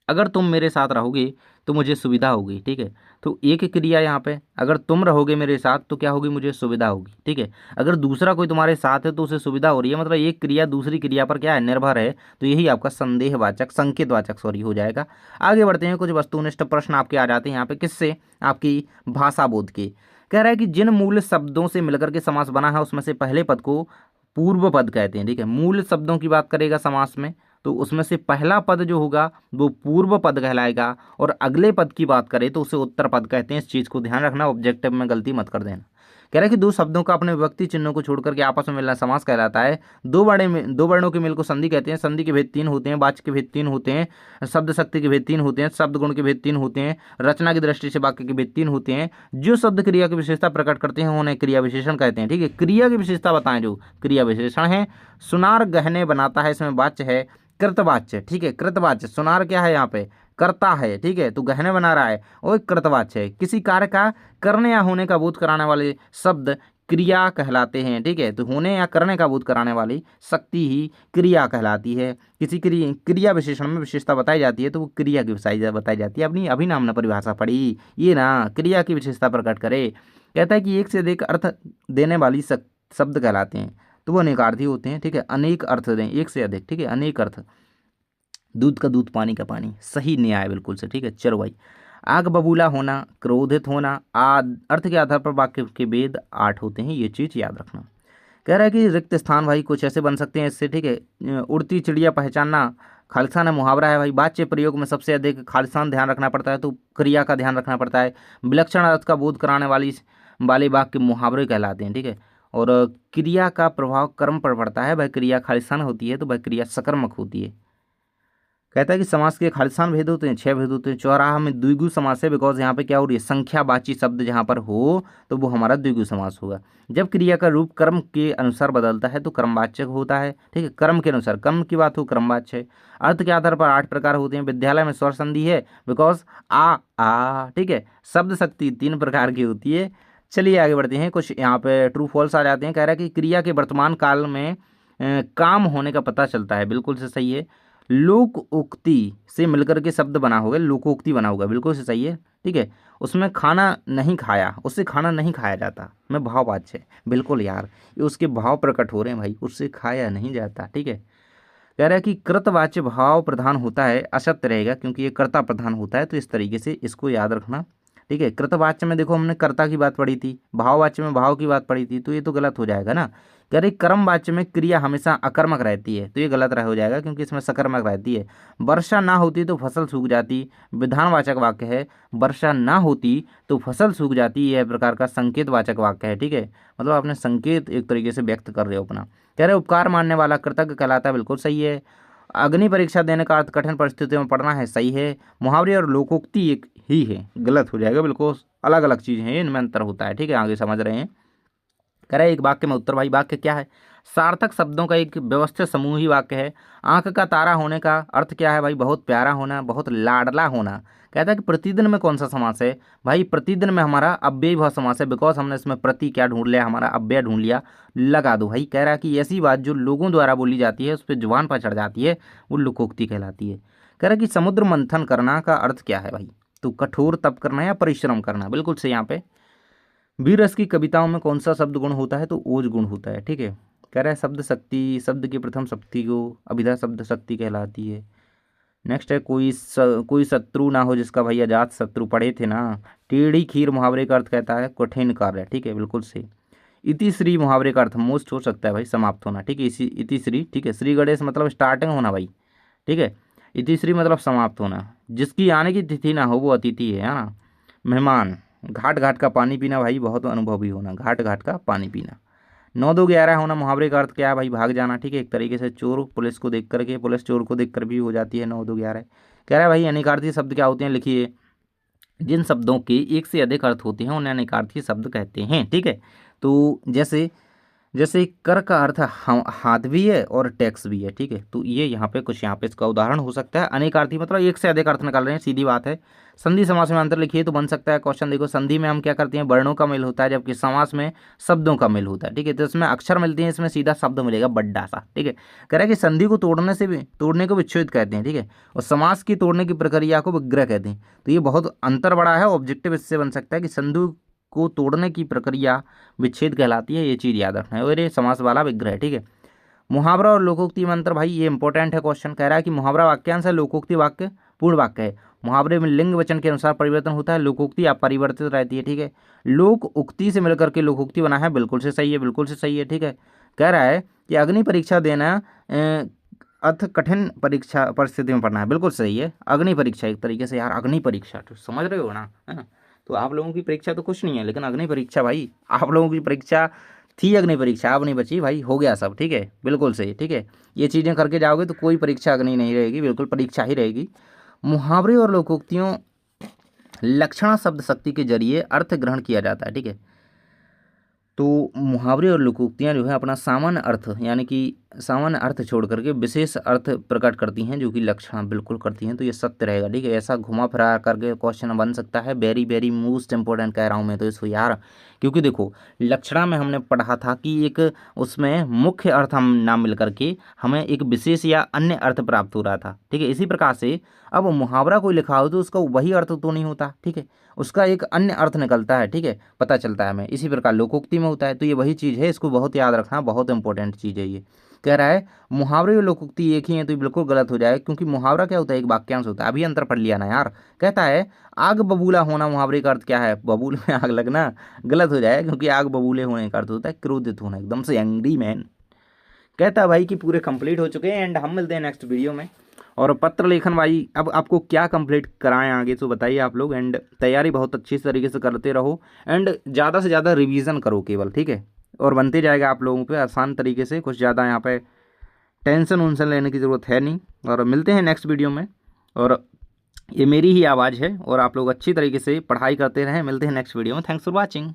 अगर तुम मेरे साथ रहोगे तो मुझे सुविधा होगी, ठीक है। तो एक क्रिया यहाँ पे, अगर तुम रहोगे मेरे साथ तो क्या होगी, मुझे सुविधा होगी, ठीक है। अगर दूसरा कोई तुम्हारे साथ है तो उसे सुविधा हो रही है, मतलब एक क्रिया दूसरी क्रिया पर क्या है, निर्भर है। तो यही आपका संदेहवाचक, संकेतवाचक सॉरी हो जाएगा। आगे बढ़ते हैं, कुछ वस्तुनिष्ठ प्रश्न आपके आ जाते हैं यहाँ पे, किससे, आपकी भाषा बोध के। कह रहा है कि जिन मूल शब्दों से मिलकर के समास बना है उसमें से पहले पद को पूर्व पद कहते हैं, ठीक है। मूल शब्दों की बात करेगा समास में तो उसमें से पहला पद जो होगा वो पूर्व पद कहलाएगा, और अगले पद की बात करें तो उसे उत्तर पद कहते हैं। इस चीज़ को ध्यान रखना, ऑब्जेक्टिव में गलती मत कर देना। कह रहा है कि दो शब्दों का अपने विभक्ति चिन्हों को छोड़कर के आपस में मिलना समास कहलाता है। दो वर्णों के मेल को संधि कहते हैं। संधि के भेद तीन होते हैं, वाच्य के भेद तीन होते हैं, शब्द शक्ति के भेद तीन होते हैं, शब्द गुण के भेद तीन होते हैं, रचना की दृष्टि से वाक्य के भेद तीन होते हैं। जो शब्द क्रिया की विशेषता प्रकट करते हैं उन्हें क्रिया विशेषण कहते हैं, ठीक है। क्रिया की विशेषता बताएं जो क्रिया विशेषण है। सुनार गहने बनाता है, इसमें वाच्य है कृतवाच्य, ठीक है। कृतवाच्य, सुनार क्या है यहाँ पे, करता है, ठीक है। तो गहने बना रहा है और कृतवाच्य है। किसी कार्य का करने या होने का बोध कराने वाले शब्द क्रिया कहलाते हैं, ठीक है। तो होने या करने का बोध कराने वाली शक्ति ही क्रिया कहलाती है। किसी क्रिया विशेषण में विशेषता बताई जाती है तो वो क्रिया की विशेषता बताई जाती है। अपनी अभी नाम ना परिभाषा पढ़ी, ये ना क्रिया की विशेषता प्रकट करे। कहता है कि एक से अधिक अर्थ देने वाली शब्द कहलाते हैं, तो वो अनेकार्थी होते हैं, ठीक है। अनेक अर्थ दें, एक से अधिक, ठीक है, अनेक अर्थ। दूध का दूध, पानी का पानी, सही न्याय बिल्कुल से, ठीक है। चलो भाई, आग बबूला होना, क्रोधित होना, अर्थ के आधार पर वाक्य के भेद 8 होते हैं, ये चीज़ याद रखना। कह रहा है कि रिक्त स्थान भाई कुछ ऐसे बन सकते हैं इससे, ठीक है। उड़ती चिड़िया पहचानना खालिस्तान मुहावरा है भाई। वाच्य प्रयोग में सबसे अधिक खालिस्तान ध्यान रखना पड़ता है, तो क्रिया का ध्यान रखना पड़ता है। विलक्षण अर्थ का बोध कराने वाले वाक्य मुहावरे कहलाते हैं, ठीक है। और क्रिया का प्रभाव कर्म पर पड़ता है, वह क्रिया खालिस्तान होती है तो वह क्रिया सकर्मक होती है। कहता है कि समास के खालिस्तान भेद होते हैं, 6 भेद होते हैं। चौराहा में द्विगु समास है, बिकॉज यहाँ पे क्या हो रही है, संख्यावाची शब्द जहाँ पर हो तो वो हमारा द्विगु समास होगा। जब क्रिया का रूप कर्म के अनुसार बदलता है तो कर्मवाचक होता है, ठीक है। कर्म के अनुसार, कर्म की बात हो कर्मवाच्य है। अर्थ के आधार पर 8 प्रकार होते हैं। विद्यालय में स्वर संधि है, बिकॉज आ, ठीक है। शब्द शक्ति 3 प्रकार की होती है। चलिए आगे बढ़ते हैं, कुछ यहाँ पे ट्रू फॉल्स आ जाते हैं। कह रहा है कि क्रिया के वर्तमान काल में काम होने का पता चलता है, बिल्कुल से सही है। लोकोक्ति से मिलकर के शब्द बना होगा, लोकोक्ति बना होगा, बिल्कुल से सही है, ठीक है। उसमें खाना नहीं खाया, उससे खाना नहीं खाया जाता, मैं भाववाच्य है, बिल्कुल यार, ये उसके भाव प्रकट हो रहे हैं भाई, उससे खाया नहीं जाता, ठीक है। कह रहा है कि कृतवाच्य भाव प्रधान होता है, असत्य रहेगा क्योंकि ये कर्ता प्रधान होता है, तो इस तरीके से इसको याद रखना, ठीक है। कृतवाच्य में देखो हमने कर्ता की बात पढ़ी थी, भाववाच्य में भाव की बात पढ़ी थी, तो ये तो गलत हो जाएगा ना। कह रहे कर्मवाच्य में क्रिया हमेशा अकर्मक रहती है, तो ये गलत हो जाएगा क्योंकि इसमें सकर्मक रहती है। वर्षा ना होती तो फसल सूख जाती, विधानवाचक वाक्य है। वर्षा ना होती तो फसल सूख जाती, यह प्रकार का संकेतवाचक वाक्य है, ठीक है। मतलब आपने संकेत एक तरीके से व्यक्त कर रहे हो अपना। कह रहे उपकार मानने वाला कृतज्ञ कहलाता है, बिल्कुल सही है। अग्नि परीक्षा देने का अर्थ कठिन परिस्थितियों में पढ़ना है, सही है। मुहावरे और लोकोक्ति एक ही है, गलत हो जाएगा, बिल्कुल अलग अलग चीज़ हैं, इनमें अंतर होता है, ठीक है। आगे समझ रहे हैं। कह रहे एक वाक्य में उत्तर भाई, वाक्य क्या है, सार्थक शब्दों का एक व्यवस्थित समूह ही वाक्य है। आंख का तारा होने का अर्थ क्या है भाई, बहुत प्यारा होना, बहुत लाडला होना। कहता है कि प्रतिदिन में कौन सा समास है भाई, प्रतिदिन में हमारा अव्ययीभाव समास है, बिकॉज हमने इसमें प्रति क्या ढूंढ लिया, हमारा अव्यय ढूंढ लिया, लगा दो भाई। कह रहा है कि ऐसी बात जो लोगों द्वारा बोली जाती है, उस पर जुबान पर चढ़ जाती है, वो लोकोक्ति कहलाती है। कह रहा है कि समुद्र मंथन करना का अर्थ क्या है भाई, तो कठोर तप करना या परिश्रम करना, बिल्कुल से यहाँ पे। वीररस की कविताओं में कौन सा शब्द गुण होता है, तो ओज गुण होता है, ठीक है। कह रहा है शब्द शक्ति, शब्द की प्रथम शक्ति को अभिधा शब्द शक्ति कहलाती है। नेक्स्ट है कोई शत्रु ना हो जिसका भाई अजात शत्रु, पढ़े थे ना। टेढ़ी खीर मुहावरे का अर्थ कहता है कठिन कार्य, ठीक है, बिल्कुल सही। इतिश्री मुहावरे का अर्थ मोस्ट हो सकता है भाई, समाप्त होना, ठीक है। इसी इतिश्री, ठीक है। श्री गणेश मतलब स्टार्टिंग होना भाई, ठीक है। इतिश्री मतलब समाप्त होना। जिसकी आने की तिथि ना हो वो अतिथि है ना, मेहमान। घाट घाट का पानी पीना भाई, बहुत अनुभवी होना, घाट घाट का पानी पीना। 9-2-11 होना मुहावरे का अर्थ क्या है भाई, भाग जाना, ठीक है। एक तरीके से चोर पुलिस को देख करके, पुलिस चोर को देख कर भी हो जाती है 9-2-11। कह रहा है भाई अनेकार्थी शब्द क्या होते हैं, लिखिए। जिन शब्दों के एक से अधिक अर्थ होते हैं उन्हें अनेकार्थी शब्द कहते हैं। ठीक है, तो जैसे जैसे कर का अर्थ हाथ भी है और टैक्स भी है। ठीक है, तो ये यहाँ पे कुछ यहाँ पे इसका उदाहरण हो सकता है। अनेकार्थी मतलब एक से अधिक अर्थ निकाल रहे हैं, सीधी बात है। संधि समास में अंतर लिखिए तो बन सकता है क्वेश्चन। देखो संधि में हम क्या करते हैं, वर्णों का मेल होता है, जबकि समास में शब्दों का मेल होता है। ठीक है, तो इसमें अक्षर मिलते हैं, इसमें सीधा शब्द मिलेगा बड्डा सा। ठीक है, कह रहा है कि संधि को तोड़ने को विच्छेद कहते हैं। ठीक है, और समास की तोड़ने की प्रक्रिया को विग्रह कहते हैं। तो ये बहुत अंतर बड़ा है। ऑब्जेक्टिव इससे बन सकता है कि संधि को तोड़ने की प्रक्रिया विच्छेद कहलाती है, ये चीज़ याद रखना है। और ये समास वाला विग्रह है। ठीक है, मुहावरा और लोकोक्ति में अंतर, भाई ये इंपॉर्टेंट है क्वेश्चन। कह रहा है कि मुहावरा वाक्यांश है, लोकोक्ति वाक्य पूर्ण वाक्य है। मुहावरे में लिंग वचन के अनुसार परिवर्तन होता है, लोकोक्ति अपरिवर्तित रहती है। ठीक है, लोक उक्ति से मिलकर के लोकोक्ति बना है, बिल्कुल से सही है, बिल्कुल से सही है। ठीक है, कह रहा है कि अग्नि परीक्षा देना अर्थ कठिन परीक्षा परिस्थिति में पढ़ना है, बिल्कुल सही है। अग्नि परीक्षा एक तरीके से यार, अग्नि परीक्षा तो समझ रहे हो ना, है ना। तो आप लोगों की परीक्षा तो कुछ नहीं है, लेकिन अग्नि परीक्षा भाई आप लोगों की परीक्षा थी, अग्नि परीक्षा अब नहीं बची भाई, हो गया सब। ठीक है, बिल्कुल सही। ठीक है, ये चीज़ें करके जाओगे तो कोई परीक्षा अग्नि नहीं रहेगी, बिल्कुल परीक्षा ही रहेगी। मुहावरे और लोकोक्तियों लक्षणा शब्द शक्ति के जरिए अर्थ ग्रहण किया जाता है। ठीक है, तो मुहावरे और लोकोक्तियाँ जो है अपना सामान्य अर्थ यानी कि सामान्य अर्थ छोड़ करके विशेष अर्थ प्रकट करती हैं, जो कि लक्षण बिल्कुल करती हैं। तो ये सत्य रहेगा। ठीक है, ऐसा घुमा फिरा करके क्वेश्चन बन सकता है। वेरी वेरी मोस्ट इंपॉर्टेंट कह रहा हूँ मैं तो इसको यार, क्योंकि देखो लक्षणा में हमने पढ़ा था कि एक उसमें मुख्य अर्थ हम ना मिल करके हमें एक विशेष या अन्य अर्थ प्राप्त हो रहा था। ठीक है, इसी प्रकार से अब मुहावरा कोई लिखा हो तो उसका वही अर्थ तो नहीं होता। ठीक है, उसका एक अन्य अर्थ निकलता है। ठीक है, पता चलता है हमें। इसी प्रकार लोकोक्ति में होता है। तो ये वही चीज़ है, इसको बहुत याद रखना, बहुत इंपॉर्टेंट चीज़ है ये। कह रहा है मुहावरे और लोकोक्ति एक ही है, तो ये बिल्कुल गलत हो जाए, क्योंकि मुहावरा क्या होता है, एक वाक्यांश होता है। अभी अंतर पढ़ लिया ना यार। कहता है आग बबूला होना, मुहावरे का अर्थ क्या है, बबूल में आग लगना, गलत हो जाए, क्योंकि आग बबूले होने का अर्थ होता है क्रोधित होना, एकदम से एंग्री मैन। कहता है भाई कि पूरे कंप्लीट हो चुके हैं, एंड हम मिलते हैं नेक्स्ट वीडियो में। और पत्र लेखन भाई अब आपको क्या कंप्लीट कराएं आगे तो बताइए आप लोग। एंड तैयारी बहुत अच्छी तरीके से करते रहो, एंड ज़्यादा से ज़्यादा रिवीजन करो केवल। ठीक है, और बनते जाएगा आप लोगों पे आसान तरीके से, कुछ ज़्यादा यहाँ पे टेंशन उनसन लेने की ज़रूरत है नहीं। और मिलते हैं नेक्स्ट वीडियो में। और ये मेरी ही आवाज़ है, और आप लोग अच्छी तरीके से पढ़ाई करते रहें। मिलते हैं नेक्स्ट वीडियो में। Thanks for watching.